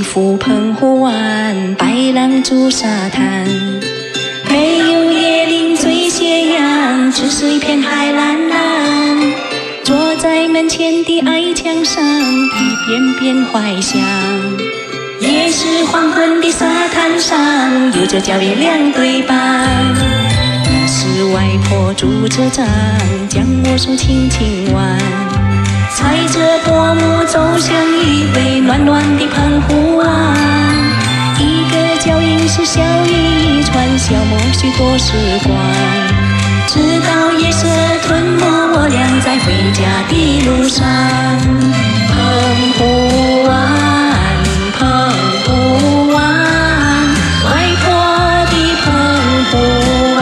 轻拂澎湖湾，白浪逐沙滩。没有椰林缀斜阳，只是一片海蓝蓝。坐在门前的矮墙上，一遍遍怀想。也是黄昏的沙滩上，有着脚印两对半。那是外婆拄着杖，将我手轻轻挽。踩着薄暮走向一回暖暖的澎湖湾，一个脚印是笑语一串，消磨许多时光。直到夜色吞没我俩在回家的路上。澎湖湾，澎湖湾，外婆的澎湖湾，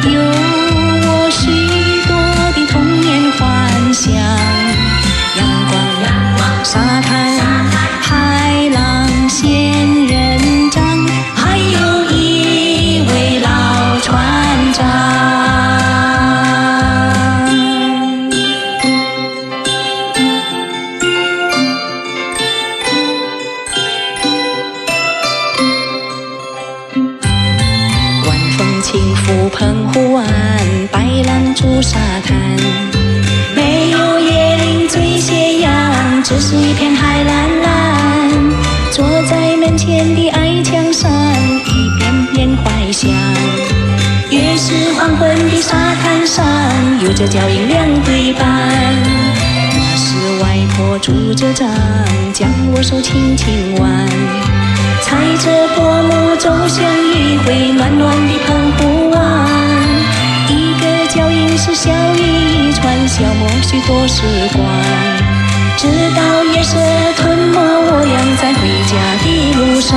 有我许多的童年幻想。阳光，沙滩，海浪，仙人掌，还有一位老船长。晚风轻拂澎湖湾，白浪逐沙滩。没有椰林缀斜阳，只是一片海蓝蓝。坐在门前的矮墙上，一遍遍怀想。越是黄昏的沙滩上，有着脚印两对半。那是外婆拄着杖，将我手轻轻挽。踩着薄暮走向一回暖暖的澎湖湾，一个脚印是笑语一串，消磨许多时光。直到夜色吞没我俩在回家的路上。